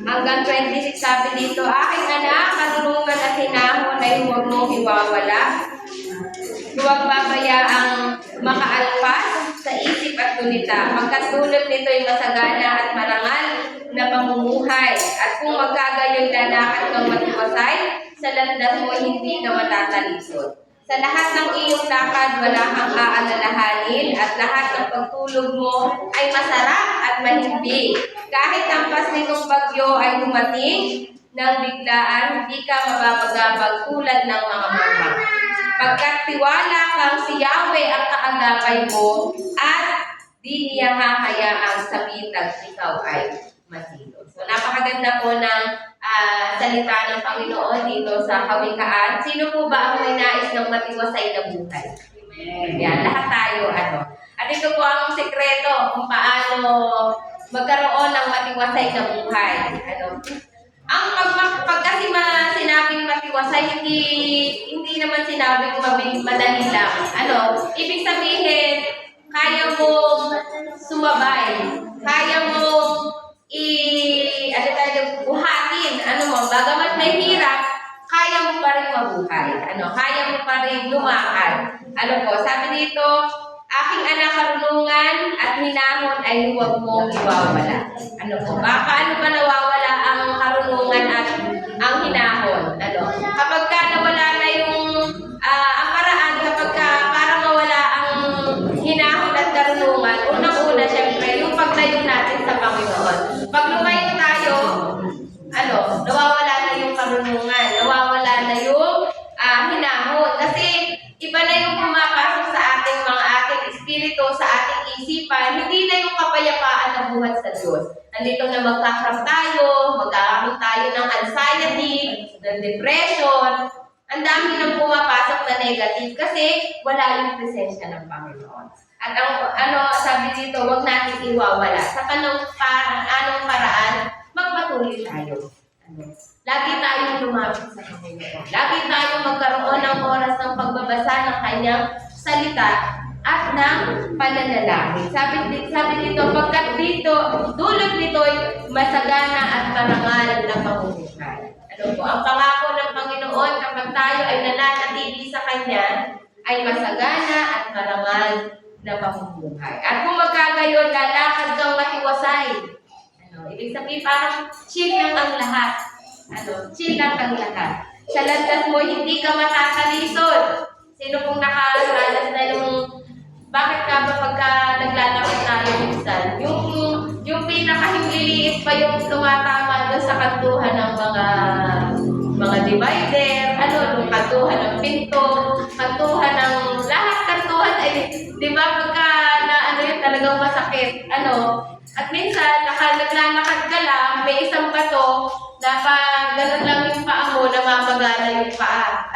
Hanggang 26 sabi dito, aking anak, karunungan at hinahon ay huwag mong iwawala. Huwag babayaang makaalpas sa isip at gunita. Pagkatulad nito ay masagana at marangal na pamumuhay. At kung magkagayon lalakad kang matiwasay, sa landas mo hindi ka matatalisod. Sa lahat ng iyong lakad, wala kang aalalahanin at lahat ng pagtulog mo ay masarap at mahimbing. Kahit ang pas nitong bagyo ay dumating ng biglaan, hindi ka mababagabag tulad ng mga mambang. Pagkat tiwala kang si Yahweh ang kaagapay mo at di niya hahayaang samitag ikaw ay masilot. So napakaganda po ng salita ng Panginoon dito sa Kawikaan. Sino po ba ang may nais ng matiwasay na buhay? Yan, lahat tayo. At ito po ang sekreto kung paano magkaroon ng matiwasay na buhay. Ang pag kasi sinabing matiwasay, hindi naman sinabing madali lang. Ibig sabihin, kaya mo sumabay, kaya mo buhatin, bagamat may hirap, kaya mo pa rin mabuhay. Kaya mo pa rin lumakad. Sabi dito, aking anak, karunungan at hinahon ay huwag mong iwawala. Paano ba nawawala ang karunungan at ang hinahon? Kapag ka nawala na ang paraan, kapag ka para mawala ang hinahon at karunungan, unang-una, syempre, yung pagtayo natin sa Panginoon. Pag lumayo tayo, nawawala na yung karunungan, nawawala na yung hinahon. Kasi iba na yung pumapasok sa ating espiritu, sa ating isipan, hindi na yung kapayapaan na buhat sa Diyos. Nandito na magkakrap tayo, magkakaroon tayo ng anxiety, ng depression, ang dami nang pumapasok na negative kasi wala yung presensya ng Panginoon. At sabi dito, huwag natin iwawala. Sa anong paraan, magpatuloy tayo. Lagi tayong lumapit sa Panginoon. Lagi tayong magkaroon ng oras ng pagbabasa ng Kanyang salita at ng pananalangin. Sabi dito, pagkat dito, dulot nito'y masagana at marangal na pamumuhay. Ang pangako ng Panginoon kapag tayo ay nananatili sa Kanya, ay masagana at marangal na pamumuhay. At kung magkagayon, lalakad kang matiwasay. Ibig sabihin, parang chill lang ang lahat. Chill lang ang lahat. Sa landas mo, hindi ka matatalisod. Sino pong nakaranas na bakit ka ba pagka naglalakad tayo minsan? Yung pinakahingiliit pa yung tumatama doon sa kantuhan ng mga divider, yung kantuhan ng pinto, kantuhan ng lahat kantuhan ay, di ba, pagka yun talagang masakit, at minsan, naglalakad ka lang, may isang bato, ganun lang yung paa mo, namamagana yung paa,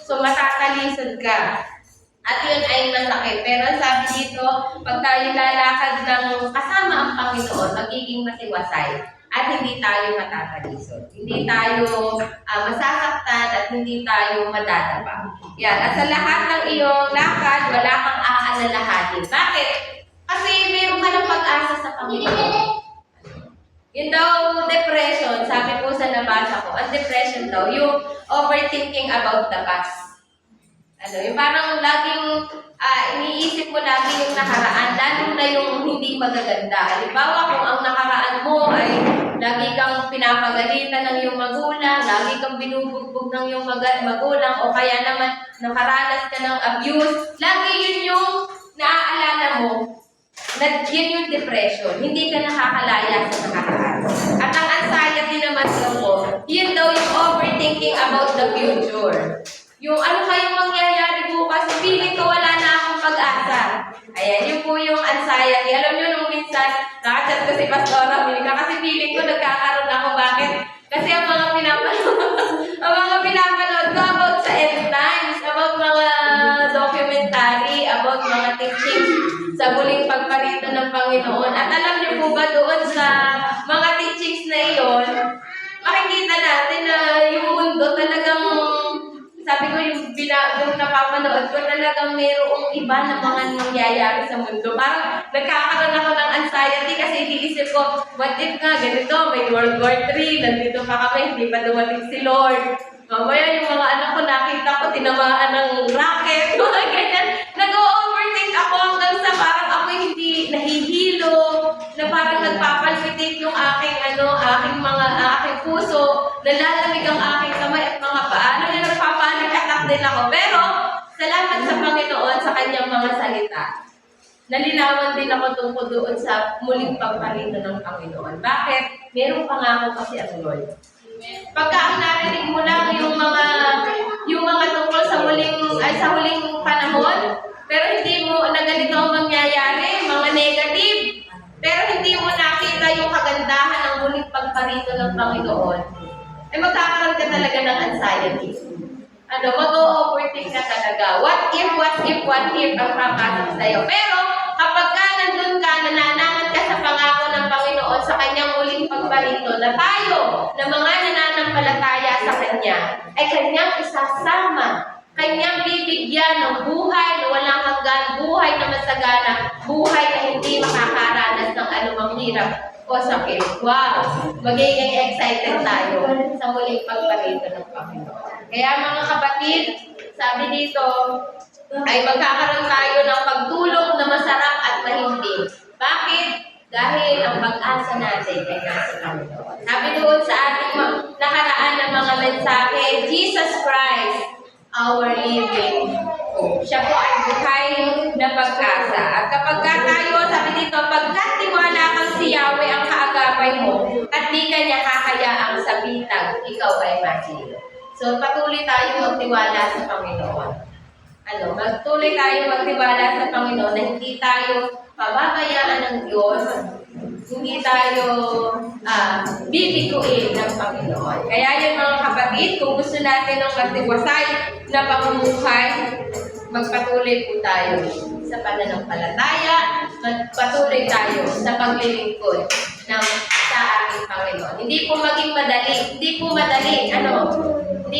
so matatalisod ka. At yun ay masakit. Pero sabi dito, pag tayo lalakad ng kasama ang Panginoon, magiging matiwasay at hindi tayo matatalisod. Hindi tayo masasaktan at hindi tayo madadapa. Yan. At sa lahat ng iyong lakad, wala kang aalalahanin. Bakit? Kasi meron ka ng pag-asa sa Panginoon. Yun daw, depression, sabi po sa nabasa ko, ang depression daw, yung overthinking about the past. Yung parang laging iniisip mo lagi yung nakaraan, lalo na yung hindi magaganda. Halimbawa, kung ang nakaraan mo ay lagi kang pinapagalitan ng iyong magulang, lagi kang binubugbog ng iyong magulang, o kaya naman nakaranas ka ng abuse, lagi yun yung naaalala mo, yun yung depression. Hindi ka nakakalaya sa nakaraan. At ang anxiety naman mo, yun daw yung overthinking about the future. Yung ano kayong mangyayari bukas, feeling ko wala na akong pag-asa. Ayan, yun po yung anxiety. Alam nyo, nung minsan, nakachat ko si Pastora Milka kasi feeling ko nagkakaroon ako. Bakit? Kasi ang mga pinapanood ko about sa end times, about mga documentary, about mga teachings sa muling pagparito ng Panginoon. At alam niyo po ba doon sa mga teachings na iyon, makikita natin na yung mundo talagang sabi ko yung napapanood ko, talagang mayroong iba na mga nangyayari sa mundo. Parang nagkakaroon ako ng anxiety kasi iniisip ko, what if nga ganito, may World War III, nandito pa kami, hindi pa dumating si Lord. Mamaya yung mga anak ko, nakita ko, tinamaan ng rocket, mga ganyan. Nag-overthink ako hanggang sa parang ako hindi nahihilo, na parang nagpapalpitate yung aking aking puso, nalalamig ang aking kamay at mga paa. Ano yung nagpapanik attack din ako. Pero, salamat sa Panginoon sa kanyang mga salita. Nalinawan din ako tungkol doon sa muling pagparito ng Panginoon. Bakit? Merong pangako kasi ang Lord. Pagka ang narinig mo lang yung mga tungkol sa huling panahon, pero hindi mo na ganito ang mangyayari, mga negative, pero hindi mo nakita yung kagandahan ng muling pagparito ng Panginoon, ay magkakaroon ka talaga ng anxiety. Mag-o-overthink ka talaga. What if ang papasok sa'yo. Pero, kapag ka nandun ka, nananahan ka sa pangako ng Panginoon sa kanyang muling pagparito, na tayo, na mga nananampalataya sa Kanya, ay Kanyang isasama, Kanyang bibigyan ng buhay na walang hanggan, buhay na masagana, buhay na hindi makakaranas ng anumang hirap o sakit. Wow! Magiging excited tayo sa muling pagparito ng Panginoon. Kaya mga kapatid, sabi dito, ay magkakaroon tayo ng pagtulog na masarap at mahimbing. Bakit? Dahil ang pag-asa natin ay nasa Panginoon. Sabi doon sa ating nakaraan ng mga mensahe, Jesus Christ, our living hope. Siya po ay buhay na pag-asa. At kapag tayo, sabi dito, pagkat tiwala kang si Yahweh ang kaagapay mo, at di ka niya kakayaang sabitag, ikaw ay mahilo. So, patuloy tayo magtiwala sa Panginoon. Magtuloy tayo magtiwala sa Panginoon na hindi tayo pababayaan ng Diyos, hindi tayo bibiguin ng Panginoon. Kaya yun mga kapatid, kung gusto natin ng matiwasay na pamumuhay, magpatuloy po tayo sa pananampalataya, magpatuloy tayo sa paglilingkod sa ating Panginoon. Hindi po maging madali. Hindi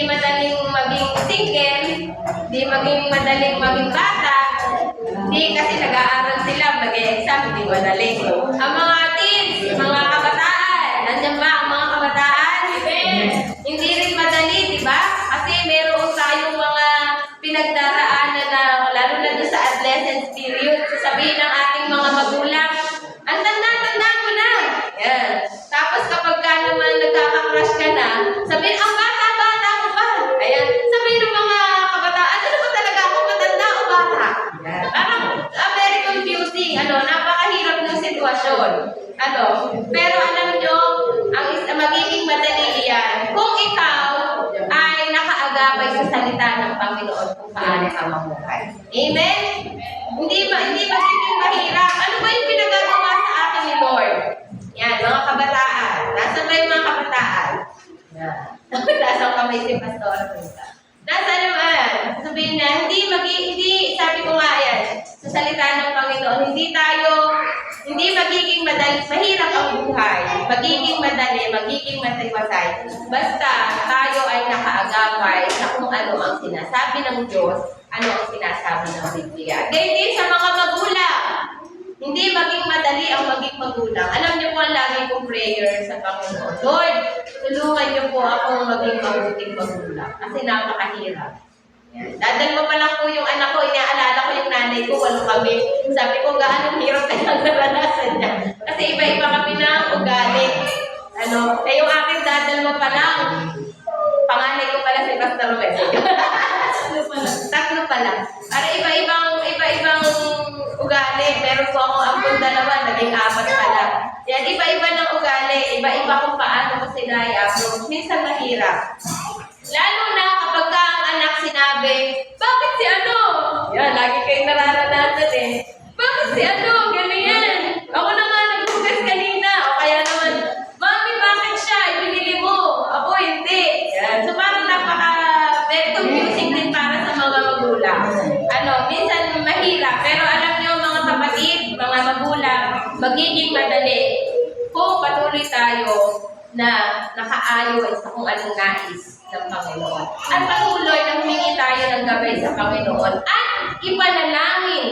madaling maging single, hindi madaling maging bata, hindi kasi nag-aaral sila, mag-e-exam, hindi madali. Ang mga teens, mga kabataan, nandiyan ba ang mga kabataan? Hindi rin madali, di ba? Kasi meron tayong mga pinagdaraanan na, lalo na doon sa adolescence period, sasabihin ng ating mga magulang, ang tanda mo na. Yan. Tapos kapag ka naman nagkaka-crush ka na, sabihin, ang bata-bata mo pa. Ayan. Sabihin ng mga kabataan, ano ba talaga ako, matanda o bata? Yan. Parang very confusing. Napakahirap ng sitwasyon. Pero alam nyo, ang magiging madali iyan, kung ikaw ay nakaagapay sa salita ng Panginoon kung paano ka mamuhay. Amen? Hindi magiging mahirap. Ano ba yung pinagagawa sa akin ni Lord? Yan, mga kabataan. Nasaan ba yung mga kabataan? Yan. Nasaan kami si Pastor? Nasa naman, sabihin na, hindi, sabi ko nga yan, sa salita ng Panginoon, hindi magiging madali, mahirap ang buhay, magiging madali, magiging matiwasay. Basta tayo ay nakaagapay sa kung ano ang sinasabi ng Diyos, ano ang sinasabi ng Biblia. Ganyan din sa mga magulang. Hindi maging madali ang maging magulang. Alam niyo po ang lagi kong prayer sa Panginoon. Lord, tulungan niyo po akong maging mabuting magulang. Kasi napakahirap. Dadal mo pa lang po yung anak ko, inaalala ko yung nanay ko, 8 kami. Sabi ko, gaano hirap kayang naranasan niya. Kasi iba-iba kami ng ugali. Yung aking dadal mo pa lang, panganay ko pala si Pastor Romel. Tatlo pa lang. Para iba-ibang ugali. Meron po akong ampun 2, naging 4 pala. Yan, iba-iba ng ugali. Iba-iba kung paano ko sila i-approach. Minsan mahirap. Lalo na kapag ka ang anak sinabi, bakit si ano? Yan, lagi kayong nararanasan eh. Bakit si ano? Ganyan. Ako na nga nagbukas kanina. O kaya naman, Mami, bakit siya? Ibinili mo. Ako hindi. Yan. So parang very confusing din para sa mga magulang. Minsan mahirap. Pero alam niyo mga kapatid, mga magulang, magiging madali kung patuloy tayo na nakaayon sa kung anong nais ng Panginoon. At patuloy na humingi tayo ng gabay sa Panginoon at ipanalangin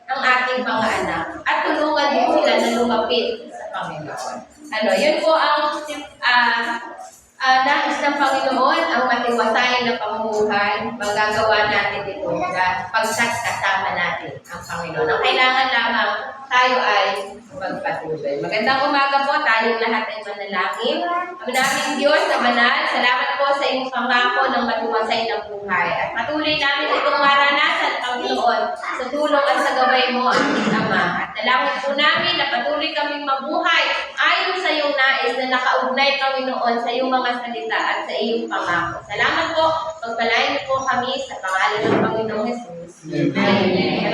ang ating mga anak at tulungan din sila na lumapit sa Panginoon. Yun po ang nais ng Panginoon, ang matiwasay na pamumuhay, magagawa natin ito pagkat kasama natin ang Panginoon. Ang kailangan lamang tayo ay magpatuloy. Magandang umaga po, tayong lahat ay manalangin. Ang naming Diyos na banal, salamat po sa iyong pangako ng matiwasay na buhay. At patuloy namin itong maranasan, Panginoon, sa tulong at sa gabay mo, aming Ama. At dalangin po namin na patuloy kaming mabuhay ayon sa iyong nais na nakaugnay, Panginoon, sa iyong mga salita at sa iyong pangako. Salamat po, pagpalain niyo po kami sa pangalan ng Panginoong Jesus. Amen.